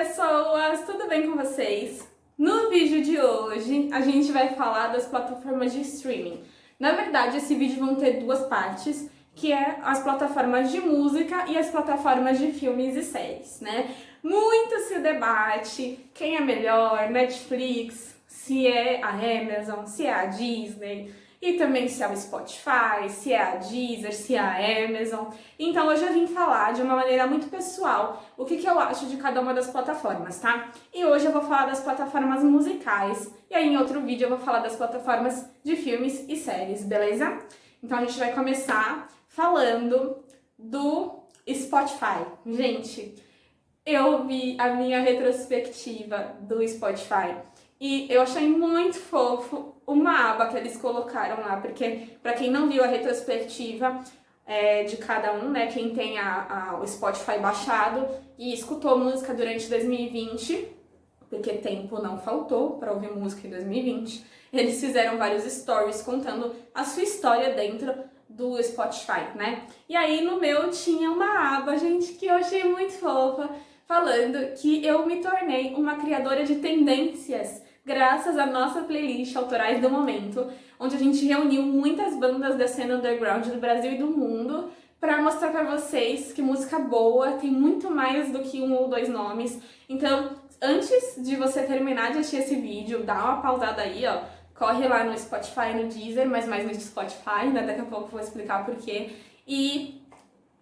pessoas! Tudo bem com vocês? No vídeo de hoje, a gente vai falar das plataformas de streaming. Na verdade, esse vídeo vão ter duas partes, que é as plataformas de música e as plataformas de filmes e séries, né? Muito se debate quem é melhor, Netflix, se é a Amazon, se é a Disney, e também se é o Spotify, se é a Deezer, se é a Amazon. Então hoje eu vim falar de uma maneira muito pessoal o que eu acho de cada uma das plataformas, tá? E hoje eu vou falar das plataformas musicais, e aí em outro vídeo eu vou falar das plataformas de filmes e séries, beleza? Então a gente vai começar falando do Spotify. Gente, eu vi a minha retrospectiva do Spotify e eu achei muito fofo uma aba que eles colocaram lá, porque pra quem não viu a retrospectiva de cada um, né, quem tem o Spotify baixado e escutou música durante 2020, porque tempo não faltou pra ouvir música em 2020, eles fizeram vários stories contando a sua história dentro do Spotify, né? E aí no meu tinha uma aba, gente, que eu achei muito fofa, falando que eu me tornei uma criadora de tendências graças à nossa playlist Autorais do Momento, onde a gente reuniu muitas bandas da cena underground do Brasil e do mundo para mostrar para vocês que música boa tem muito mais do que um ou dois nomes. Então, antes de você terminar de assistir esse vídeo, dá uma pausada aí, ó, corre lá no Spotify, no Deezer, mas mais no Spotify, né? Daqui a pouco eu vou explicar por quê. E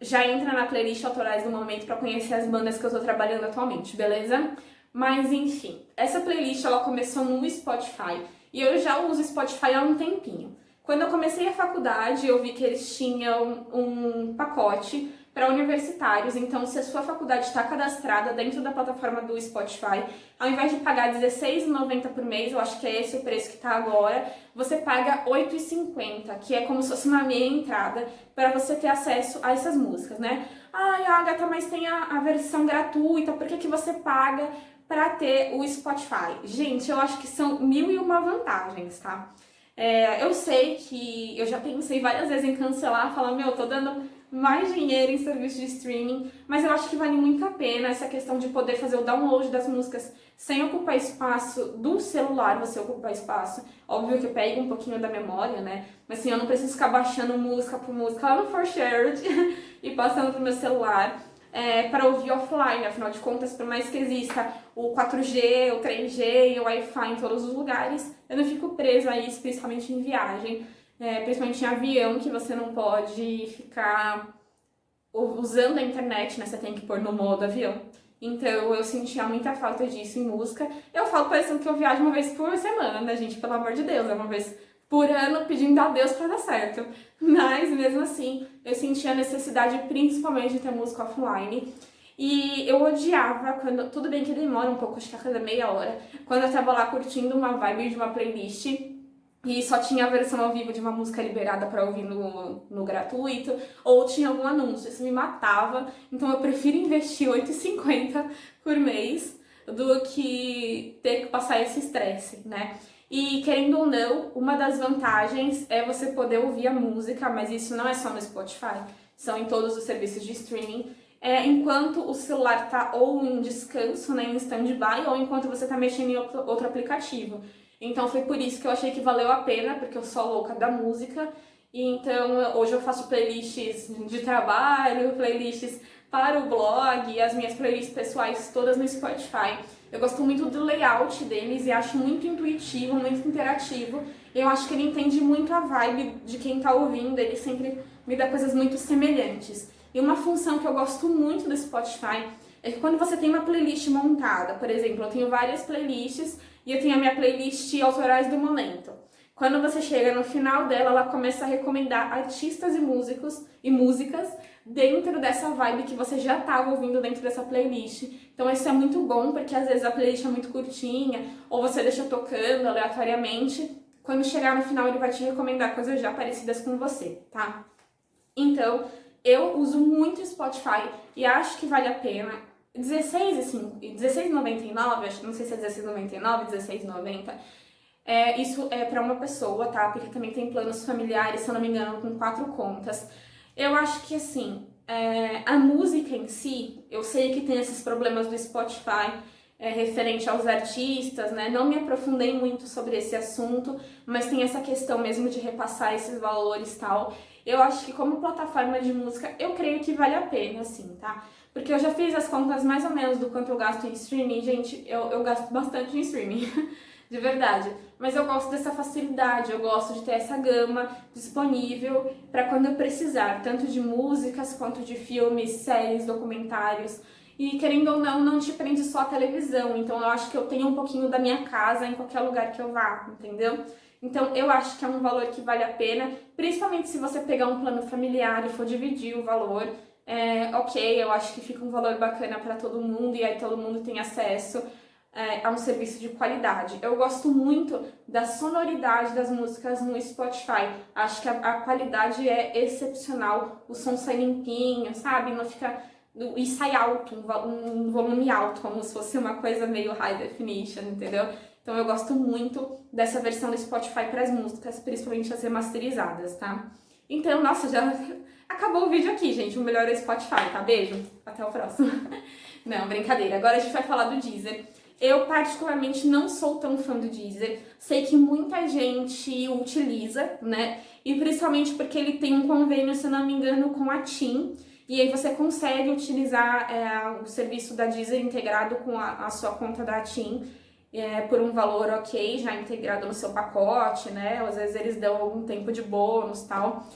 já entra na playlist Autorais do Momento para conhecer as bandas que eu tô trabalhando atualmente, beleza? Mas enfim, essa playlist ela começou no Spotify e eu já uso Spotify há um tempinho. Quando eu comecei a faculdade, eu vi que eles tinham um pacote para universitários, então se a sua faculdade está cadastrada dentro da plataforma do Spotify, ao invés de pagar R$16,90 por mês, eu acho que é esse o preço que está agora, você paga R$8,50, que é como se fosse uma meia entrada para você ter acesso a essas músicas, né? Ai, Agatha, mas tem a versão gratuita, por que você paga para ter o Spotify? Gente, eu acho que são 1001 vantagens, tá? Eu sei que eu já pensei várias vezes em cancelar, falar, meu, tô dando mais dinheiro em serviço de streaming, mas eu acho que vale muito a pena essa questão de poder fazer o download das músicas sem ocupar espaço do celular, você ocupar espaço. Óbvio que pega um pouquinho da memória, né? Mas assim, eu não preciso ficar baixando música por música lá no ForShared e passando pro meu celular. Para ouvir offline, afinal de contas, por mais que exista o 4G, o 3G e o Wi-Fi em todos os lugares, eu não fico presa a isso, principalmente em viagem, principalmente em avião, que você não pode ficar usando a internet, né? Você tem que pôr no modo avião. Então eu sentia muita falta disso em música. Eu falo parecendo que eu viajo uma vez por semana, né, gente? Pelo amor de Deus, é uma vez por ano pedindo a Deus pra dar certo. Mas mesmo assim, eu sentia a necessidade principalmente de ter música offline. E eu odiava quando, tudo bem que demora um pouco, acho que a cada meia hora, quando eu tava lá curtindo uma vibe de uma playlist e só tinha a versão ao vivo de uma música liberada pra ouvir no gratuito, ou tinha algum anúncio, isso me matava. Então eu prefiro investir R$8,50 por mês do que ter que passar esse estresse, né? E querendo ou não, uma das vantagens é você poder ouvir a música, mas isso não é só no Spotify, são em todos os serviços de streaming, enquanto o celular tá ou em descanso, né, em stand-by, ou enquanto você tá mexendo em outro aplicativo. Então foi por isso que eu achei que valeu a pena, porque eu sou louca da música, e então hoje eu faço playlists de trabalho, playlists para o blog, e as minhas playlists pessoais todas no Spotify. Eu gosto muito do layout deles e acho muito intuitivo, muito interativo. Eu acho que ele entende muito a vibe de quem tá ouvindo, ele sempre me dá coisas muito semelhantes. E uma função que eu gosto muito do Spotify é que quando você tem uma playlist montada, por exemplo, eu tenho várias playlists e eu tenho a minha playlist Autorais do Momento. Quando você chega no final dela, ela começa a recomendar artistas e músicos e músicas dentro dessa vibe que você já estava ouvindo dentro dessa playlist. Então isso é muito bom, porque às vezes a playlist é muito curtinha, ou você deixa tocando aleatoriamente. Quando chegar no final, ele vai te recomendar coisas já parecidas com você, tá? Então, eu uso muito o Spotify e acho que vale a pena. R$16,99, não sei se é R$16,99, R$16,90. Isso é pra uma pessoa, tá? Porque também tem planos familiares, se eu não me engano, com 4 contas. Eu acho que, assim, a música em si, eu sei que tem esses problemas do Spotify referente aos artistas, né? Não me aprofundei muito sobre esse assunto, mas tem essa questão mesmo de repassar esses valores e tal. Eu acho que como plataforma de música, eu creio que vale a pena, assim, tá? Porque eu já fiz as contas mais ou menos do quanto eu gasto em streaming. Gente, eu gasto bastante em streaming, de verdade. Mas eu gosto dessa facilidade, eu gosto de ter essa gama disponível para quando eu precisar, tanto de músicas quanto de filmes, séries, documentários. E querendo ou não, não te prende só a televisão. Então eu acho que eu tenho um pouquinho da minha casa em qualquer lugar que eu vá, entendeu? Então eu acho que é um valor que vale a pena, principalmente se você pegar um plano familiar e for dividir o valor. Ok, eu acho que fica um valor bacana para todo mundo e aí todo mundo tem acesso a um serviço de qualidade. Eu gosto muito da sonoridade das músicas no Spotify. Acho que a qualidade é excepcional. O som sai limpinho, sabe? Não fica... E sai alto, um volume alto, como se fosse uma coisa meio high definition, entendeu? Então eu gosto muito dessa versão do Spotify para as músicas, principalmente as remasterizadas, tá? Então, nossa, já acabou o vídeo aqui, gente. O melhor é o Spotify, tá? Beijo, até o próximo. Não, brincadeira. Agora a gente vai falar do Deezer. Eu, particularmente, não sou tão fã do Deezer. Sei que muita gente utiliza, né? E principalmente porque ele tem um convênio, se eu não me engano, com a TIM. E aí você consegue utilizar o serviço da Deezer integrado com a sua conta da TIM por um valor ok, já integrado no seu pacote, né? Às vezes eles dão algum tempo de bônus e tal.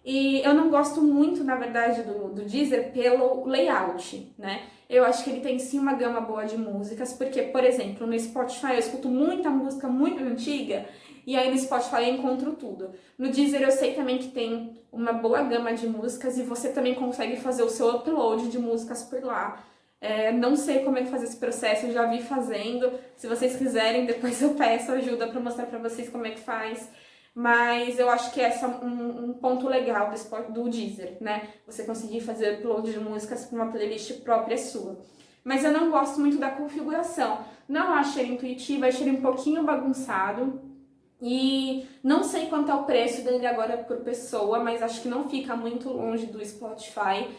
E eu não gosto muito, na verdade, do Deezer pelo layout, né? Eu acho que ele tem sim uma gama boa de músicas, porque, por exemplo, no Spotify eu escuto muita música muito antiga, e aí no Spotify eu encontro tudo. No Deezer eu sei também que tem uma boa gama de músicas e você também consegue fazer o seu upload de músicas por lá. Não sei como é que fazer esse processo, eu já vi fazendo. Se vocês quiserem, depois eu peço ajuda para mostrar para vocês como é que faz. Mas eu acho que esse é um ponto legal do Deezer, né? Você conseguir fazer upload de músicas para uma playlist própria sua. Mas eu não gosto muito da configuração. Não acho ele intuitivo, acho ele um pouquinho bagunçado. E não sei quanto é o preço dele agora por pessoa, mas acho que não fica muito longe do Spotify.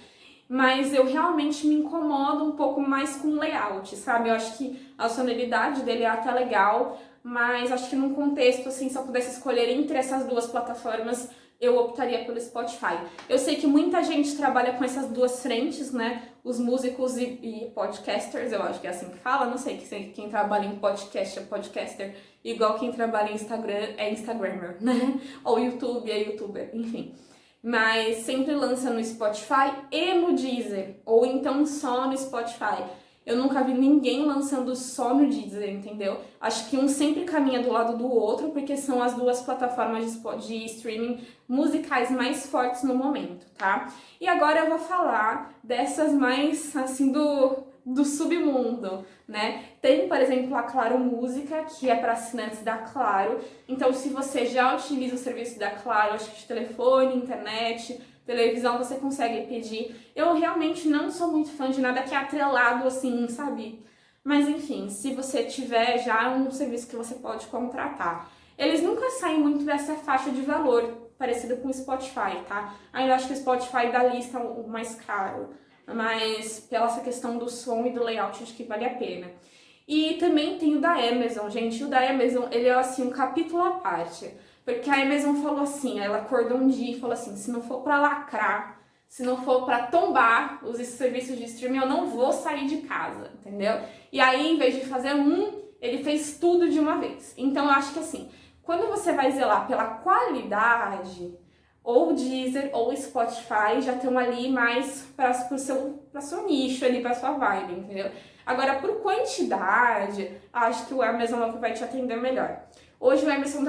Mas eu realmente me incomodo um pouco mais com o layout, sabe? Eu acho que a sonoridade dele é até legal, mas acho que num contexto, assim, se eu pudesse escolher entre essas duas plataformas, eu optaria pelo Spotify. Eu sei que muita gente trabalha com essas duas frentes, né? Os músicos e podcasters, eu acho que é assim que fala, não sei quem trabalha em podcast é podcaster, igual quem trabalha em Instagram é Instagrammer, né? Ou YouTube é YouTuber, enfim. Mas sempre lança no Spotify e no Deezer, ou então só no Spotify. Eu nunca vi ninguém lançando só no Deezer, entendeu? Acho que um sempre caminha do lado do outro, porque são as duas plataformas de streaming musicais mais fortes no momento, tá? E agora eu vou falar dessas mais, assim, do submundo, né? Tem, por exemplo, a Claro Música, que é para assinantes da Claro. Então, se você já utiliza o serviço da Claro, acho que de telefone, internet, televisão, você consegue pedir. Eu realmente não sou muito fã de nada que é atrelado assim, sabe? Mas enfim, se você tiver já um serviço que você pode contratar. Eles nunca saem muito dessa faixa de valor, parecida com o Spotify, tá? Ainda acho que o Spotify da lista é o mais caro, mas pela essa questão do som e do layout, acho que vale a pena. E também tem o da Amazon, gente. O da Amazon, ele é assim, um capítulo à parte. Porque a Amazon falou assim, ela acordou um dia e falou assim, se não for pra lacrar, se não for pra tombar os serviços de streaming, eu não vou sair de casa, entendeu? E aí, em vez de fazer ele fez tudo de uma vez. Então, eu acho que assim, quando você vai zelar pela qualidade, ou Deezer ou Spotify já estão ali mais para seu nicho ali, para sua vibe, entendeu? Agora, por quantidade, acho que o Amazon é o que vai te atender melhor. Hoje o Amazon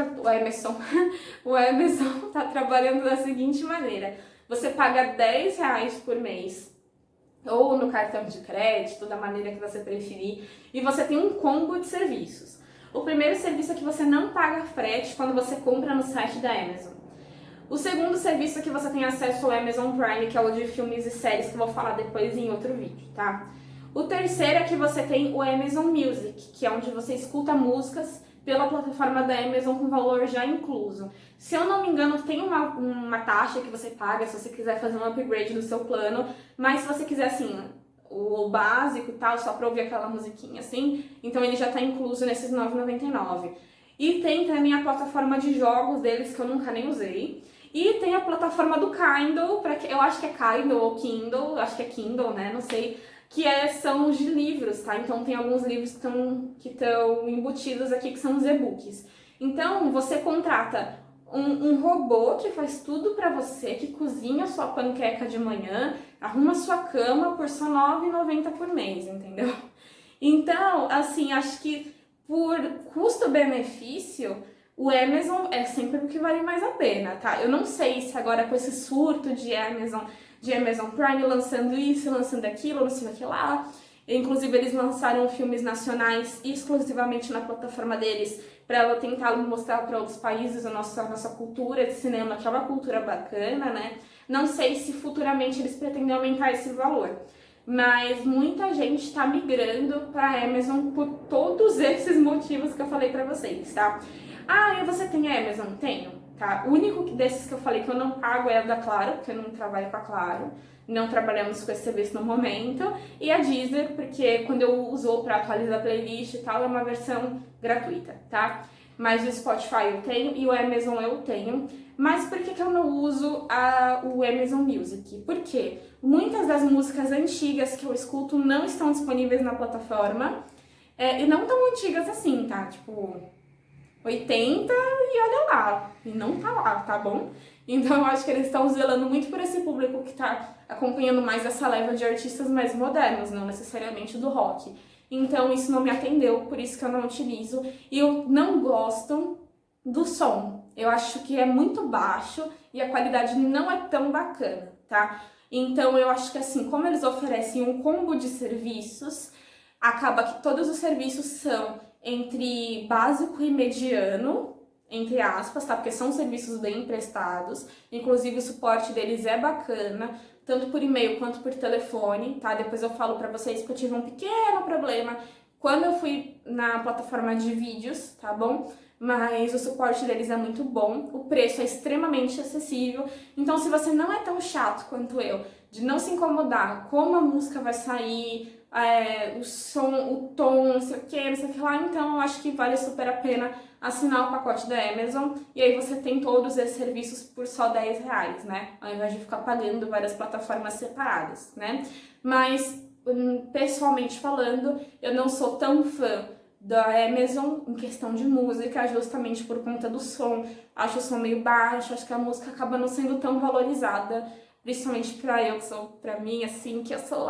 tá trabalhando da seguinte maneira. Você paga R$10 por mês, ou no cartão de crédito, da maneira que você preferir, e você tem um combo de serviços. O primeiro serviço é que você não paga frete quando você compra no site da Amazon. O segundo serviço é que você tem acesso ao Amazon Prime, que é o de filmes e séries, que eu vou falar depois em outro vídeo, tá? O terceiro é que você tem o Amazon Music, que é onde você escuta músicas pela plataforma da Amazon com valor já incluso. Se eu não me engano, tem uma taxa que você paga se você quiser fazer um upgrade no seu plano, mas se você quiser, assim, o básico e tal, só pra ouvir aquela musiquinha assim, então ele já tá incluso nesses R$ 9,99. E tem também a plataforma de jogos deles, que eu nunca nem usei. E tem a plataforma do Kindle, eu acho que é Kindle ou Kindle, acho que é Kindle, né, não sei, são os de livros, tá? Então tem alguns livros que estão embutidos aqui, que são os e-books. Então você contrata um robô que faz tudo pra você, que cozinha sua panqueca de manhã, arruma sua cama por só R$ 9,90 por mês, entendeu? Então, assim, acho que por custo-benefício, o Amazon é sempre o que vale mais a pena, tá? Eu não sei se agora com esse surto de Amazon Prime lançando isso, lançando aquilo, não sei o que lá. Inclusive, eles lançaram filmes nacionais exclusivamente na plataforma deles para ela tentar mostrar para outros países a nossa cultura de cinema, que é uma cultura bacana, né? Não sei se futuramente eles pretendem aumentar esse valor, mas muita gente está migrando para a Amazon por todos esses motivos que eu falei para vocês, tá? Ah, e você tem Amazon? Tenho, tá? O único desses que eu falei que eu não pago é a da Claro, porque eu não trabalho com a Claro. Não trabalhamos com esse serviço no momento. E a Deezer, porque quando eu uso para atualizar a playlist e tal, é uma versão gratuita, tá? Mas o Spotify eu tenho e o Amazon eu tenho. Mas por que eu não uso o Amazon Music? Porque muitas das músicas antigas que eu escuto não estão disponíveis na plataforma. E não tão antigas assim, tá? Tipo, 80 e olha lá. E não tá lá, tá bom? Então eu acho que eles estão zelando muito por esse público que tá acompanhando mais essa leva de artistas mais modernos, não necessariamente do rock. Então isso não me atendeu, por isso que eu não utilizo. E eu não gosto do som. Eu acho que é muito baixo e a qualidade não é tão bacana, tá? Então eu acho que assim, como eles oferecem um combo de serviços, acaba que todos os serviços são entre básico e mediano, entre aspas, tá? Porque são serviços bem prestados, inclusive o suporte deles é bacana, tanto por e-mail quanto por telefone, tá? Depois eu falo pra vocês que eu tive um pequeno problema quando eu fui na plataforma de vídeos, tá bom? Mas o suporte deles é muito bom, o preço é extremamente acessível, então se você não é tão chato quanto eu, de não se incomodar como a música vai sair, o som, o tom, não sei o que lá, então eu acho que vale super a pena assinar o pacote da Amazon e aí você tem todos esses serviços por só R$ 10, né? Ao invés de ficar pagando várias plataformas separadas, né? Mas, pessoalmente falando, eu não sou tão fã da Amazon em questão de música, justamente por conta do som. Acho o som meio baixo, acho que a música acaba não sendo tão valorizada, principalmente pra mim, assim, que eu sou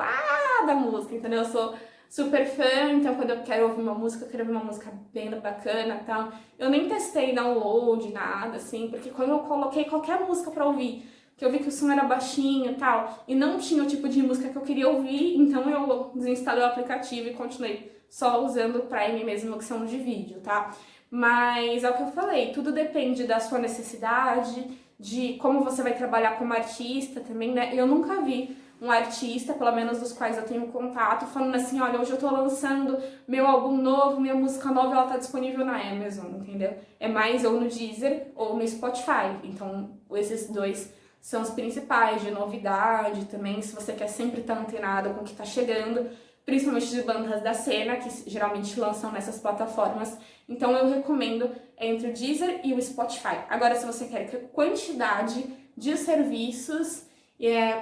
da música, entendeu? Eu sou super fã, então quando eu quero ouvir uma música, eu quero ouvir uma música bem bacana e tal. Eu nem testei download, nada, assim, porque quando eu coloquei qualquer música pra ouvir, que eu vi que o som era baixinho e tal, e não tinha o tipo de música que eu queria ouvir, então eu desinstalei o aplicativo e continuei só usando o Prime mesmo, que são de vídeo, tá? Mas é o que eu falei, tudo depende da sua necessidade, de como você vai trabalhar como artista também, né? Eu nunca vi um artista, pelo menos dos quais eu tenho contato, falando assim, olha, hoje eu tô lançando meu álbum novo, minha música nova, ela tá disponível na Amazon, entendeu? É mais ou no Deezer ou no Spotify, então esses dois são os principais, de novidade também, se você quer sempre estar antenado com o que tá chegando, principalmente de bandas da cena, que geralmente lançam nessas plataformas. Então eu recomendo entre o Deezer e o Spotify. Agora, se você quer quantidade de serviços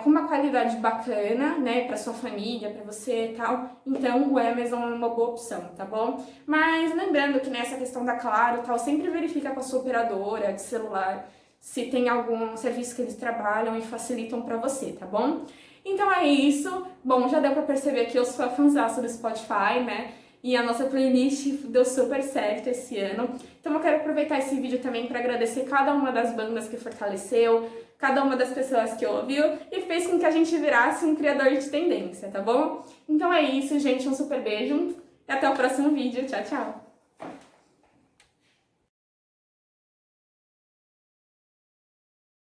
com uma qualidade bacana, né, para sua família, para você e tal, então o Amazon é uma boa opção, tá bom? Mas lembrando que nessa questão da Claro e tal, sempre verifica com a sua operadora de celular se tem algum serviço que eles trabalham e facilitam para você, tá bom? Então é isso. Bom, já deu pra perceber que eu sou a fãzaça do Spotify, né? E a nossa playlist deu super certo esse ano. Então eu quero aproveitar esse vídeo também para agradecer cada uma das bandas que fortaleceu, cada uma das pessoas que ouviu e fez com que a gente virasse um criador de tendência, tá bom? Então é isso, gente. Um super beijo e até o próximo vídeo. Tchau, tchau!